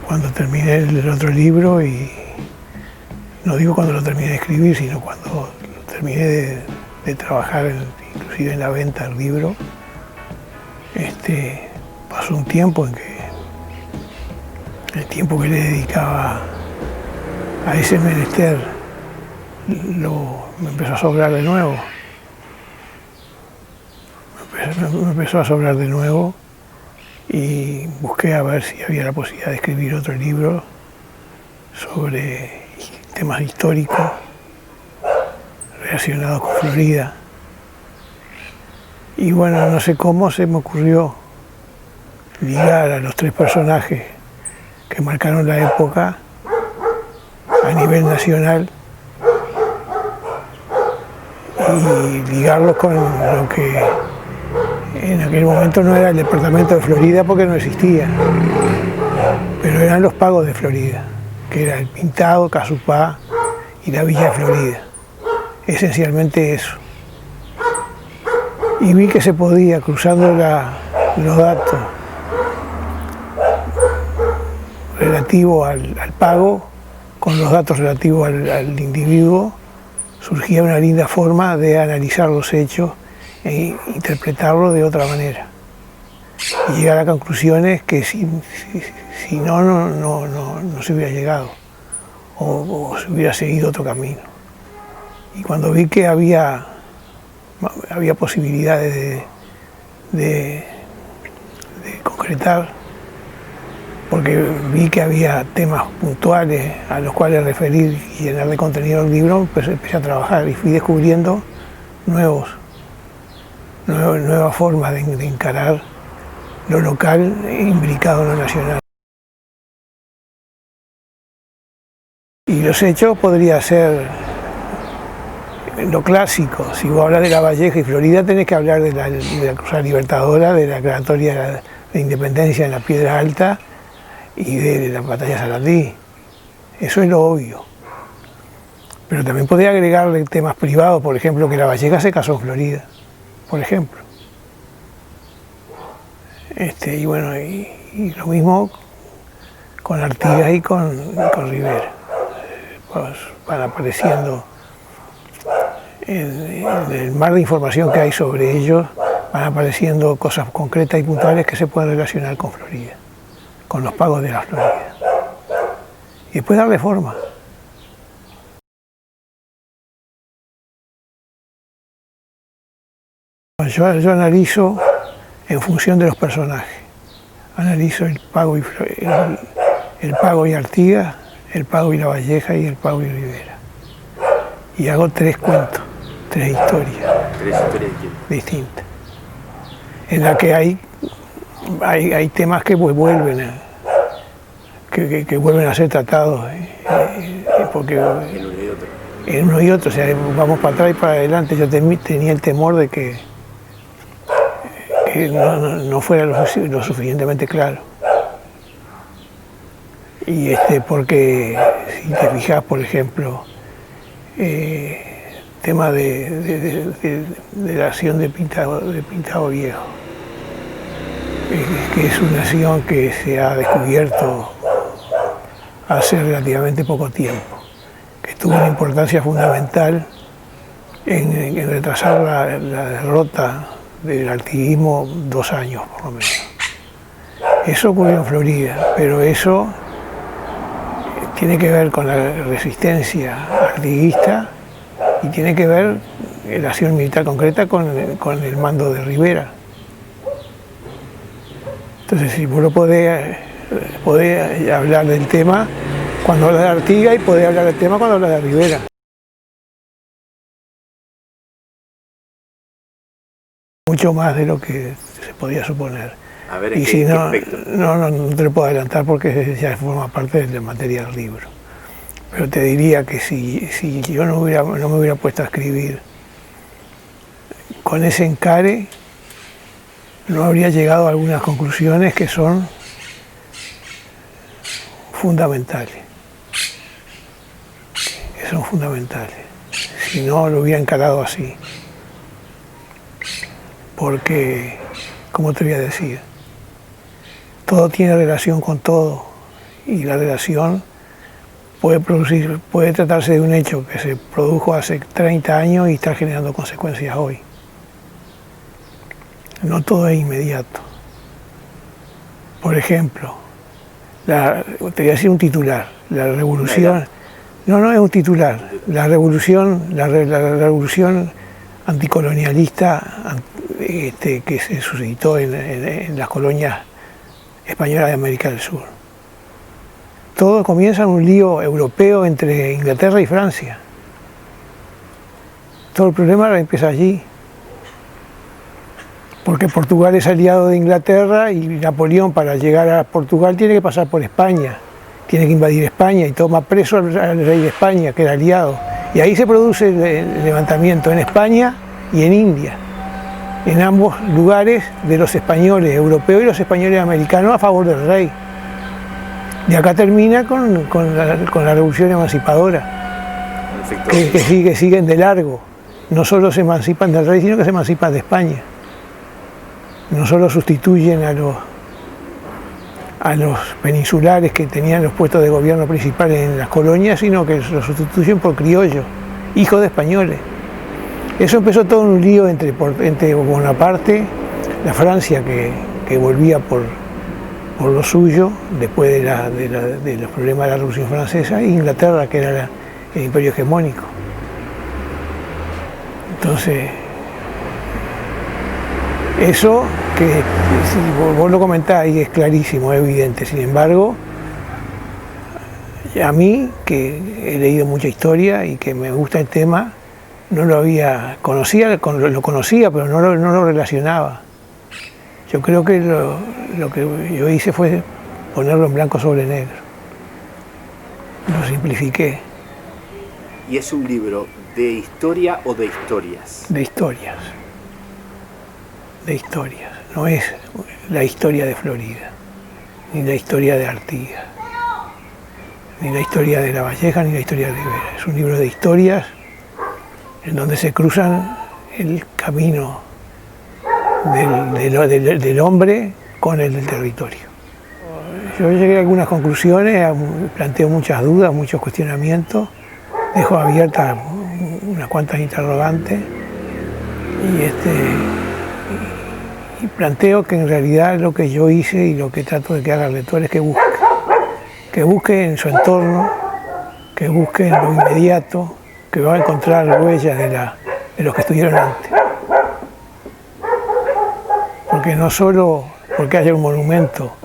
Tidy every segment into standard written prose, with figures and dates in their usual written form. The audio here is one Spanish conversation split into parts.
cuando terminé el otro libro, y no digo cuando lo terminé de escribir, sino cuando terminé de trabajar, inclusive en la venta del libro, pasó un tiempo en que el tiempo que le dedicaba a ese menester me empezó a sobrar de nuevo. Me empezó a sobrar de nuevo y busqué a ver si había la posibilidad de escribir otro libro sobre temas históricos relacionados con Florida. Y bueno, no sé cómo se me ocurrió ligar a los tres personajes que marcaron la época a nivel nacional y ligarlos con lo que en aquel momento no era el departamento de Florida, porque no existía, pero eran los pagos de Florida, que era el Pintado, Casupá y la Villa de Florida, esencialmente eso. Y vi que se podía, cruzando los datos relativos al pago con los datos relativos al individuo, surgía una linda forma de analizar los hechos e interpretarlos de otra manera y llegar a conclusiones que si no se hubiera llegado, o se hubiera seguido otro camino. Y cuando vi que había posibilidades de concretar, porque vi que había temas puntuales a los cuales referir y llenar de contenido el libro, pues empecé a trabajar y fui descubriendo nuevas formas de encarar lo local imbricado en lo nacional. Y los hechos podría ser lo clásico. Si vos hablas de La Valleja y Florida, tenés que hablar de la Cruzada Libertadora, de la declaratoria de independencia en la Piedra Alta y de la batalla de Sarandí. Eso es lo obvio. Pero también podría agregarle temas privados, por ejemplo, que La Valleja se casó en Florida, por ejemplo. Y bueno, y lo mismo con Artigas y con Rivera. Pues van apareciendo en el mar de información que hay sobre ellos, van apareciendo cosas concretas y puntuales que se pueden relacionar con Florida, con los pagos de la Florida. Y después darle forma. Yo analizo en función de los personajes. Analizo el pago y Artigas, el pago y La Valleja y el pago y Rivera. Y hago tres cuentos, tres historias. ¿Tres historias distintas? En las que hay temas que pues vuelven a ser tratados, porque en uno y otro, o sea, vamos para atrás y para adelante. Yo tenía el temor de que no fuera lo suficientemente claro. Y porque si te fijas, por ejemplo, tema de la acción de Pintado Viejo, que es una acción que se ha descubierto hace relativamente poco tiempo, que tuvo una importancia fundamental en retrasar la derrota del artiguismo 2 años por lo menos. Eso ocurrió en Florida, pero eso tiene que ver con la resistencia artiguista y tiene que ver la acción militar concreta con el mando de Rivera. Entonces, si vos lo podés hablar del tema cuando hablas de Artigas y podés hablar del tema cuando hablas de Rivera. Mucho más de lo que se podía suponer. A ver, y si no te lo puedo adelantar porque ya forma parte de la materia del libro. Pero te diría que si yo no me hubiera puesto a escribir con ese encare, no habría llegado a algunas conclusiones que son fundamentales. Si no, lo hubiera encarado así. Porque, como te voy a decir, todo tiene relación con todo y la relación puede tratarse de un hecho que se produjo hace 30 años y estar generando consecuencias hoy. No todo es inmediato. Por ejemplo, te voy a decir un titular, la revolución, no es un titular, la revolución anticolonialista que se suscitó en las colonias españolas de América del Sur. Todo comienza en un lío europeo entre Inglaterra y Francia. Todo el problema empieza allí. Porque Portugal es aliado de Inglaterra y Napoleón, para llegar a Portugal, tiene que pasar por España. Tiene que invadir España y toma preso al rey de España, que era aliado. Y ahí se produce el levantamiento en España y en India. En ambos lugares, de los españoles europeos y los españoles americanos a favor del rey. Y acá termina con la revolución emancipadora, que siguen de largo. No solo se emancipan del rey, sino que se emancipan de España. No solo sustituyen a los peninsulares que tenían los puestos de gobierno principales en las colonias, sino que los sustituyen por criollos, hijos de españoles. Eso empezó todo en un lío entre Bonaparte, la Francia que volvía por lo suyo, después de los problemas de la Revolución Francesa, e Inglaterra, que era el imperio hegemónico. Entonces, eso que vos lo comentás y es clarísimo, es evidente. Sin embargo, a mí, que he leído mucha historia y que me gusta el tema, no lo conocía, pero no lo relacionaba. Yo creo que lo que yo hice fue ponerlo en blanco sobre negro. Lo simplifiqué. ¿Y es un libro de historia o de historias? De historias. De historias. No es la historia de Florida, ni la historia de Artigas, ni la historia de La Valleja, ni la historia de Rivera. Es un libro de historias en donde se cruzan el camino del hombre con el del territorio. Yo llegué a algunas conclusiones, planteo muchas dudas, muchos cuestionamientos, dejo abiertas unas cuantas interrogantes y planteo que en realidad lo que yo hice y lo que trato de que haga el lector es que busque en su entorno, que busque en lo inmediato, que va a encontrar huellas de los que estuvieron antes. Porque no solo porque haya un monumento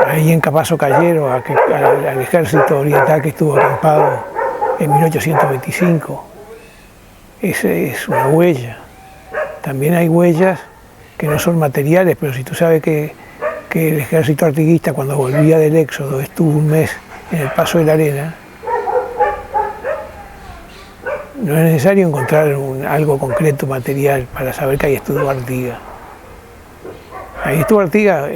ahí en Capazo Callero al ejército oriental que estuvo acampado en 1825, esa es una huella. También hay huellas que no son materiales, pero si tú sabes que el ejército artiguista, cuando volvía del éxodo, estuvo un mes en el Paso de la Arena, no es necesario encontrar algo concreto, material, para saber que ahí estuvo Artigas. Ahí estuvo Artigas,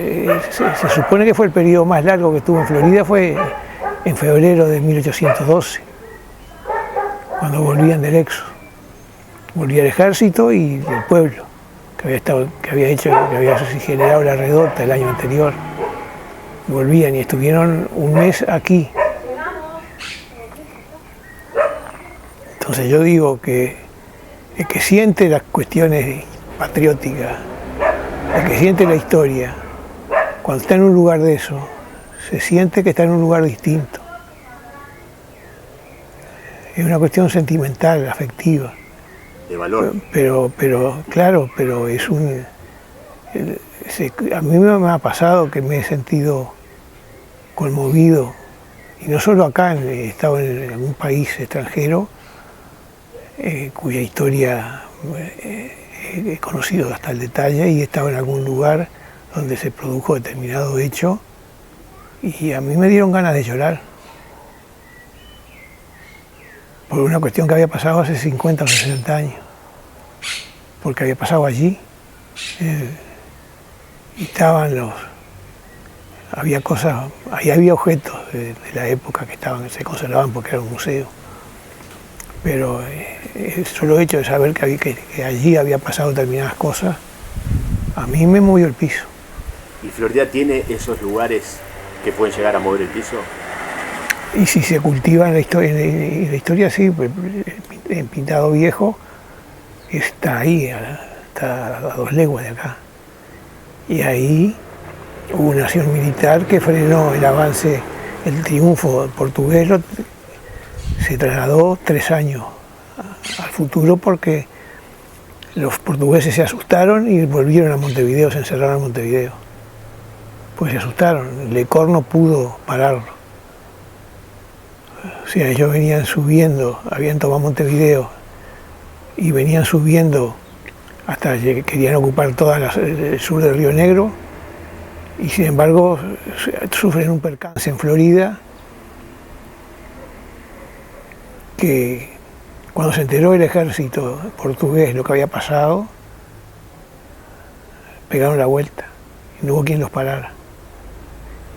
se supone que fue el periodo más largo que estuvo en Florida, fue en febrero de 1812, cuando volvían del éxodo. Volvía el ejército y el pueblo, que había generado la redota el año anterior. Volvían y estuvieron un mes aquí. Entonces yo digo que el que siente las cuestiones patrióticas, el que siente la historia, cuando está en un lugar de eso, se siente que está en un lugar distinto. Es una cuestión sentimental, afectiva. De valor. Pero claro, pero es a mí me ha pasado que me he sentido conmovido, y no solo acá, he estado en algún país extranjero cuya historia he conocido hasta el detalle, y he estado en algún lugar donde se produjo determinado hecho y a mí me dieron ganas de llorar por una cuestión que había pasado hace 50 o 60 años, porque había pasado allí y había cosas, ahí había objetos de la época que se conservaban porque era un museo. Pero el solo hecho de saber que allí había pasado determinadas cosas, a mí me movió el piso. ¿Y Florida tiene esos lugares que pueden llegar a mover el piso. Y si se cultiva en la historia sí, pues, en Pintado Viejo está ahí, está a 2 leguas de acá. Y ahí hubo una acción militar que frenó el avance, el triunfo portugués se trasladó 3 años al futuro porque los portugueses se asustaron y volvieron a Montevideo, se encerraron en Montevideo. Pues se asustaron, Lecor no pudo pararlo. O sea, ellos venían subiendo, habían tomado Montevideo y venían subiendo hasta que querían ocupar todo el sur del Río Negro y sin embargo sufren un percance en Florida que cuando se enteró el ejército portugués lo que había pasado, pegaron la vuelta y no hubo quien los parara.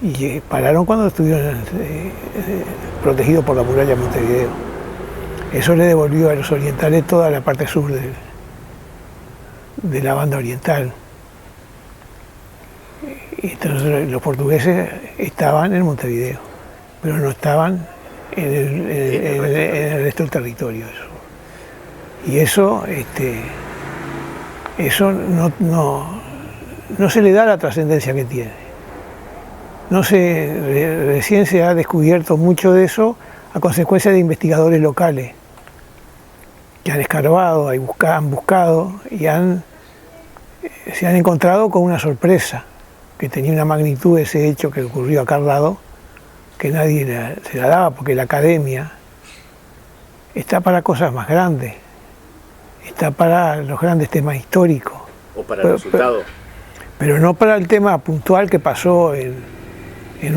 Y pararon cuando estuvieron protegidos por la muralla de Montevideo. Eso le devolvió a los orientales toda la parte sur de la banda oriental. Y entonces los portugueses estaban en Montevideo, pero no estaban en el resto del territorio. Y eso no se le da la trascendencia que tiene. Recién se ha descubierto mucho de eso a consecuencia de investigadores locales que han escarbado, han buscado y se han encontrado con una sorpresa que tenía una magnitud ese hecho que ocurrió acá al lado, que nadie se la daba, porque la academia está para cosas más grandes, está para los grandes temas históricos. O para el resultado. Pero no para el tema puntual que pasó en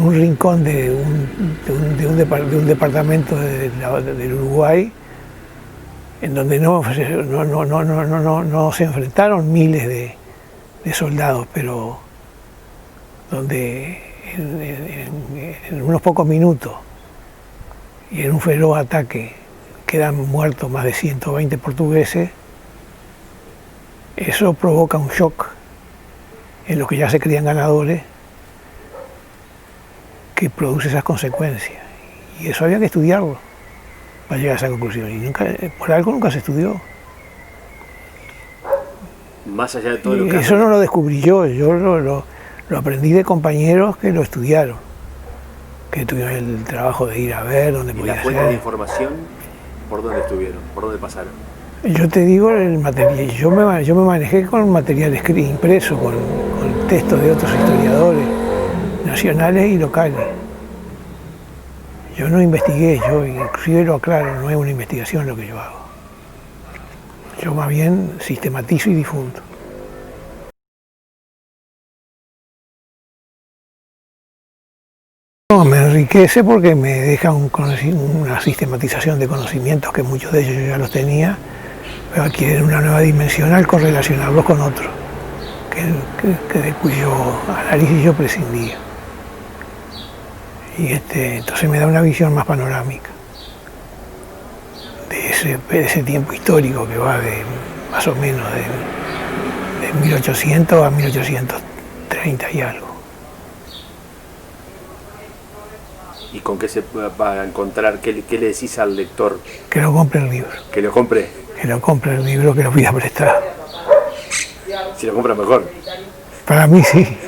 un rincón de un departamento del Uruguay, en donde no se enfrentaron miles de soldados, pero donde en unos pocos minutos y en un feroz ataque quedan muertos más de 120 portugueses, eso provoca un shock en los que ya se creían ganadores, que produce esas consecuencias. Y eso había que estudiarlo para llegar a esa conclusión. Y por algo nunca se estudió. Más allá de todo lo que... Eso no lo descubrí yo lo aprendí de compañeros que lo estudiaron, que tuvieron el trabajo de ir a ver dónde podía ser. ¿Y la fuente de información por dónde estuvieron? ¿Por dónde pasaron? Yo te digo el material, yo me manejé con material impreso, con textos de otros historiadores nacionales y locales. Yo no investigué, yo inclusive lo aclaro, no es una investigación lo que yo hago. Yo más bien sistematizo y difundo. No, me enriquece porque me deja una sistematización de conocimientos que muchos de ellos yo ya los tenía, pero adquieren una nueva dimensión al correlacionarlos con otros, de cuyo análisis yo prescindía. Y entonces me da una visión más panorámica de ese tiempo histórico que va de más o menos de 1800 a 1830 y algo. ¿Y con qué se va a encontrar? ¿Qué le decís al lector? Que lo compre el libro. ¿Que lo compre? Que lo compre el libro, que lo pida prestado. Si lo compra mejor. Para mí sí.